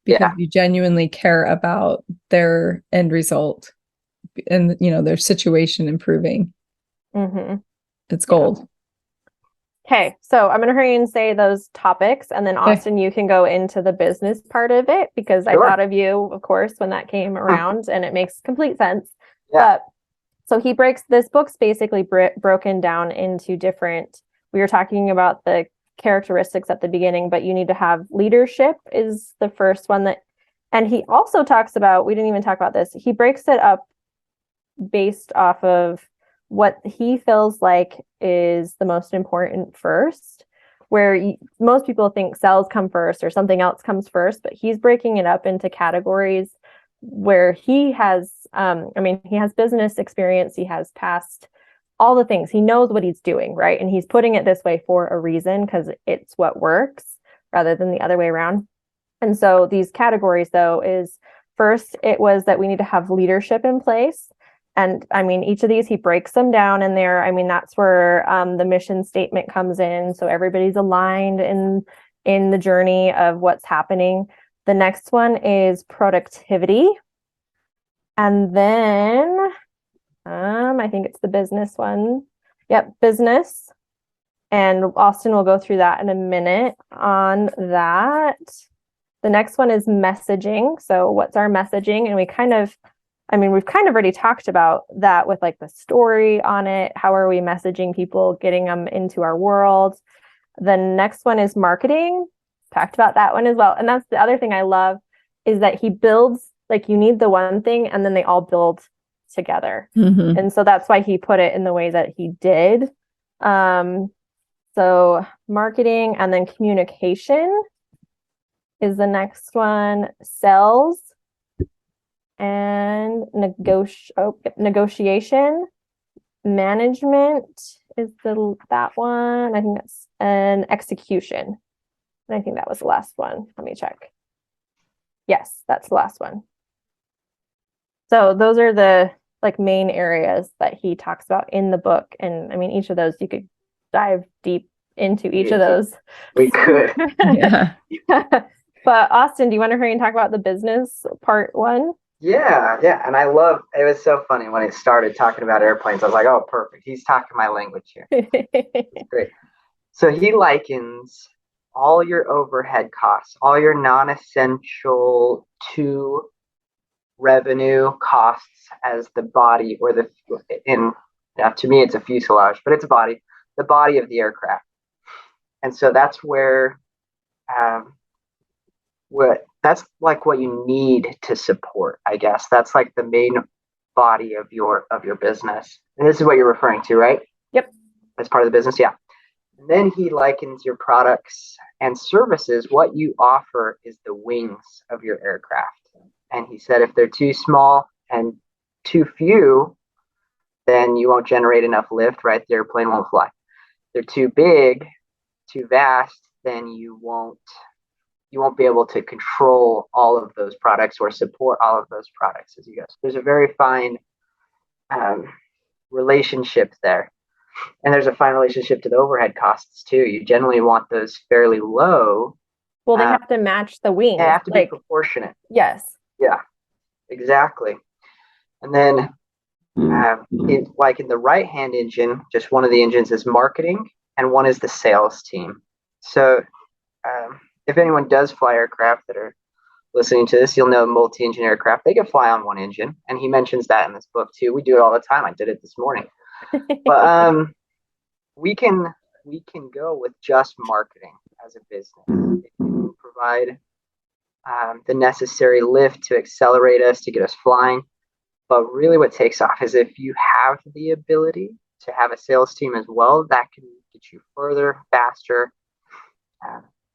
because you genuinely care about their end result and, their situation improving. It's gold. Okay, so I'm going to hurry and say those topics, and then Austin, you can go into the business part of it because I thought of you, of course, when that came around, and it makes complete sense. Yeah. But so he breaks this book's basically broken down into different. We were talking about the characteristics at the beginning, but you need to have leadership is the first one and he also talks about. We didn't even talk about this. He breaks it up based off of what he feels like is the most important first, where most people think sales come first or something else comes first, but he's breaking it up into categories where he has, he has business experience, he has past all the things, he knows what he's doing, right? And he's putting it this way for a reason because it's what works rather than the other way around. And so these categories though is first, it was that we need to have leadership in place. And each of these, he breaks them down in there. That's where the mission statement comes in. So everybody's aligned in the journey of what's happening. The next one is productivity. And then I think it's the business one. Yep, business. And Austin will go through that in a minute on that. The next one is messaging. So what's our messaging? And we've kind of already talked about that with like the story on it. How are we messaging people, getting them into our world? The next one is marketing. Talked about that one as well. And that's the other thing I love is that he builds, like you need the one thing and then they all build together. And so that's why he put it in the way that he did. So marketing and then communication is the next one. Sales. And negotiation, management is that one. I think that's an execution. And I think that was the last one. Let me check. Yes, that's the last one. So those are the main areas that he talks about in the book. And each of those you could dive deep into each of those. We could. Yeah. But Austin, do you want to hurry and talk about the business part one? Yeah, yeah. And it was so funny when he started talking about airplanes. I was like, oh, perfect. He's talking my language here. Great. So he likens all your overhead costs, all your non-essential to revenue costs as the body or to me it's a fuselage, but it's the body of the aircraft. And so that's where that's like what you need to support, I guess. That's like the main body of your business. And this is what you're referring to, right? Yep. As part of the business, yeah. And then he likens your products and services. What you offer is the wings of your aircraft. And he said if they're too small and too few, then you won't generate enough lift, right? The airplane won't fly. If they're too big, too vast, then you won't be able to control all of those products or support all of those products as you go. So there's a very fine relationship there. And there's a fine relationship to the overhead costs too. You generally want those fairly low. Well, they have to match the wings. They have to be proportionate. Yes. Yeah, exactly. And then in the right-hand engine, just one of the engines is marketing and one is the sales team. So if anyone does fly aircraft that are listening to this, you'll know multi-engine aircraft, they can fly on one engine. And he mentions that in this book too. We do it all the time. I did it this morning. But we can go with just marketing as a business. It can provide the necessary lift to accelerate us, to get us flying. But really what takes off is if you have the ability to have a sales team as well, that can get you further, faster.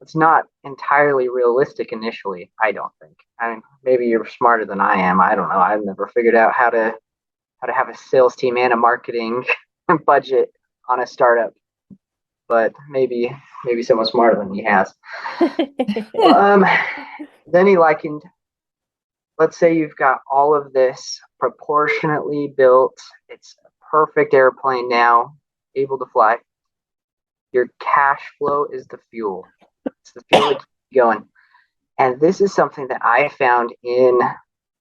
It's not entirely realistic initially, I don't think. I mean, maybe you're smarter than I am. I don't know. I've never figured out how to have a sales team and a marketing budget on a startup. But maybe someone smarter than me has. Then he likened, let's say you've got all of this proportionately built. It's a perfect airplane now, able to fly. Your cash flow is the fuel. It's the fuel that keeps you going. And this is something that I found in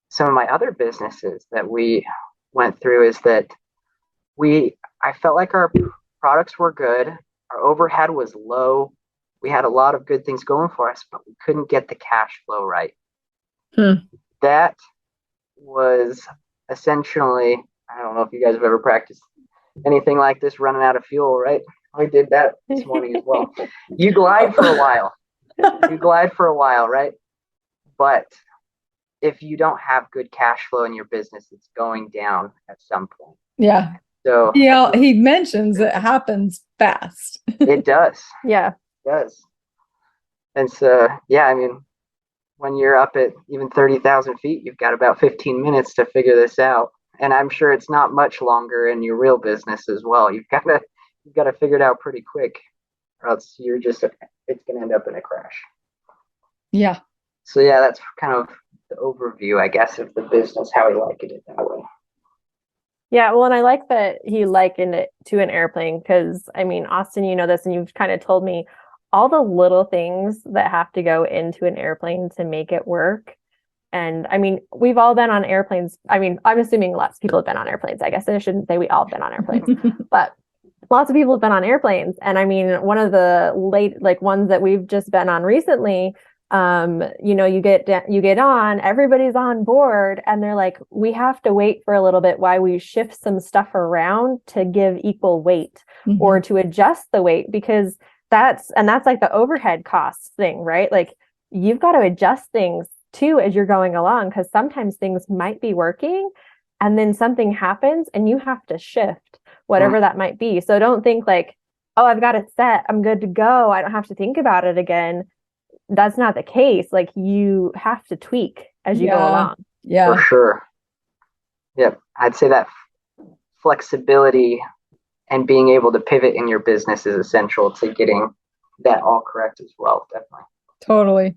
some of my other businesses that we went through, is that I felt like our products were good. Our overhead was low. We had a lot of good things going for us, but we couldn't get the cash flow right. That was essentially, I don't know if you guys have ever practiced anything like this, running out of fuel, right? I did that this morning as well. You glide for a while, right? But if you don't have good cash flow in your business, it's going down at some point. Yeah. So he mentions it happens fast. It does. Yeah. It does. And so, yeah, I mean, when you're up at even 30,000 feet, you've got about 15 minutes to figure this out. And I'm sure it's not much longer in your real business as well. You've got to figure it out pretty quick, or else it's going to end up in a crash. Yeah. So yeah, that's kind of the overview, I guess, of the business, how he likened it that way. Yeah, well, and I like that he likened it to an airplane because, I mean, Austin, you know this, and you've kind of told me all the little things that have to go into an airplane to make it work. And I mean, we've all been on airplanes. I mean, I'm assuming lots of people have been on airplanes. I guess I shouldn't say we all have been on airplanes, but lots of people have been on airplanes. And I mean, one of the ones that we've just been on recently, you get on, everybody's on board, and they're like, we have to wait for a little bit while we shift some stuff around to give equal weight or to adjust the weight, because that's like the overhead costs thing, right? Like you've got to adjust things too as you're going along, because sometimes things might be working and then something happens and you have to shift whatever that might be. So don't think like, oh, I've got it set, I'm good to go, I don't have to think about it again. That's not the case. Like you have to tweak as you go along. Yeah, for sure. Yep. I'd say that flexibility and being able to pivot in your business is essential to getting that all correct as well. Definitely. Totally.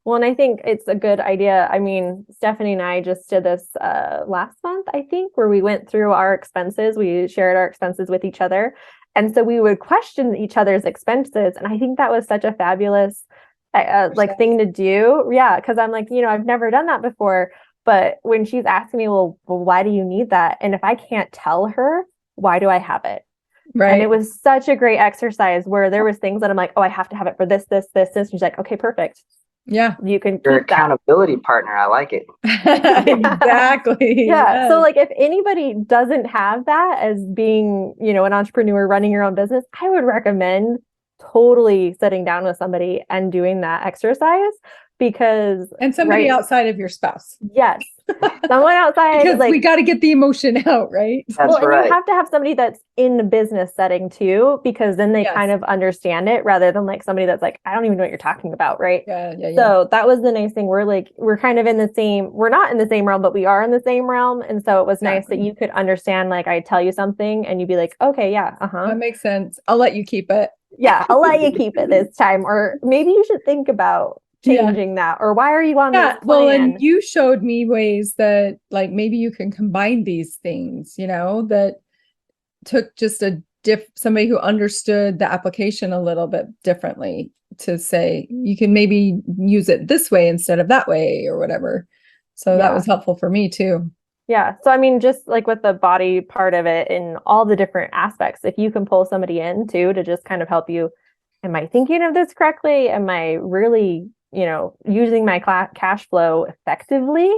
Well, and I think it's a good idea. I mean, Stephanie and I just did this last month, I think, where we went through our expenses. We shared our expenses with each other. And so we would question each other's expenses. And I think that was such a fabulous like thing to do. Yeah. Cause I'm like, I've never done that before. But when she's asking me, well, why do you need that? And if I can't tell her, why do I have it? Right. And it was such a great exercise where there was things that I'm like, oh, I have to have it for this, this, this, this. And she's like, okay, perfect. Yeah. You can Your keep that. accountability partner. I like it. Exactly. Yeah. So Yes. like if anybody doesn't have that as being, an entrepreneur running your own business, I would recommend totally sitting down with somebody and doing that exercise because And somebody right, outside of your spouse. yes. Someone outside Because like we got to get the emotion out, right? That's well, and right. you have to have somebody that's in the business setting too, because then they Yes. kind of understand it rather than like somebody that's like, I don't even know what you're talking about, right? Yeah. So that was the nice thing. We're kind of in the same, we're not in the same realm, but we are in the same realm. And so it was nice that Exactly. you could understand, like I tell you something and you'd be like, okay, yeah, That makes sense. I'll let you keep it. yeah, I'll let you keep it this time. Or maybe you should think about changing that. Or why are you on this Well, plan? and you showed me ways that like maybe you can combine these things, that took just somebody who understood the application a little bit differently to say you can maybe use it this way instead of that way or whatever. So that was helpful for me too. Yeah. So, I mean, just like with the body part of it and all the different aspects, if you can pull somebody in too to just kind of help you, am I thinking of this correctly? Am I really, using my cash flow effectively?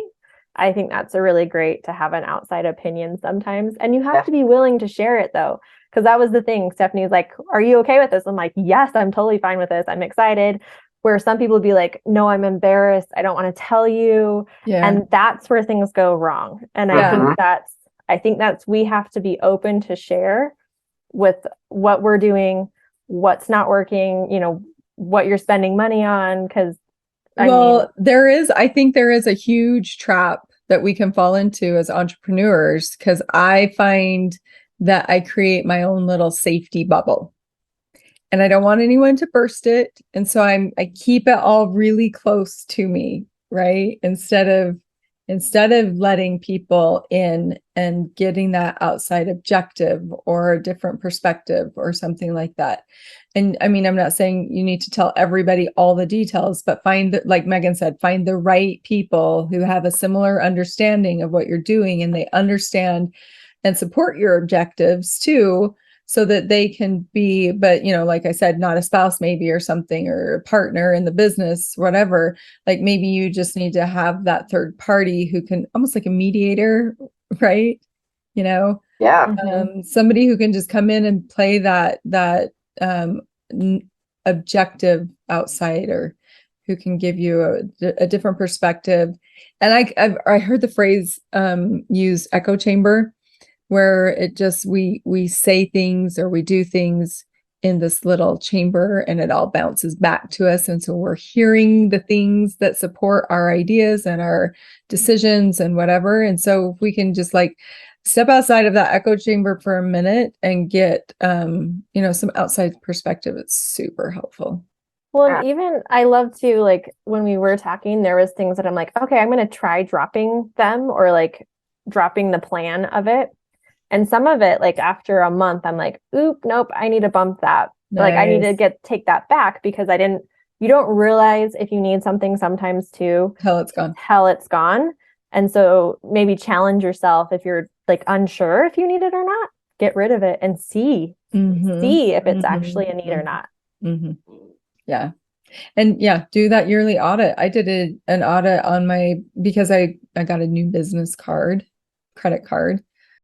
I think that's a really great to have an outside opinion sometimes. And you have to be willing to share it though. Because that was the thing. Stephanie's like, are you okay with this? I'm like, yes, I'm totally fine with this. I'm excited. Where some people would be like, no, I'm embarrassed. I don't want to tell you. Yeah. And that's where things go wrong. And I think that's we have to be open to share with what we're doing, what's not working, what you're spending money on. Because I think there is a huge trap that we can fall into as entrepreneurs because I find that I create my own little safety bubble. And I don't want anyone to burst it. And so I keep it all really close to me, right? Instead of letting people in and getting that outside objective or a different perspective or something like that. And I mean, I'm not saying you need to tell everybody all the details, but like Megan said, find the right people who have a similar understanding of what you're doing and they understand and support your objectives too. So that they can be, but like I said, not a spouse maybe or something or a partner in the business, whatever. Like maybe you just need to have that third party who can almost like a mediator, right? Yeah. Somebody who can just come in and play that objective outsider who can give you a different perspective. And I heard the phrase use echo chamber, where it just we say things or we do things in this little chamber and it all bounces back to us. And so we're hearing the things that support our ideas and our decisions and whatever. And so if we can just like step outside of that echo chamber for a minute and get some outside perspective, it's super helpful. Well, and even I love to like when we were talking, there was things that I'm like, okay, I'm going to try dropping them or like dropping the plan of it. And some of it, like after a month, I'm like, oop, nope, I need to bump that. Nice. Like I need to take that back because you don't realize if you need something sometimes too. Hell, it's gone. And so maybe challenge yourself if you're like unsure if you need it or not, get rid of it and see if it's actually a need or not. Mm-hmm. Yeah. And do that yearly audit. I did an audit on because I got a new business credit card.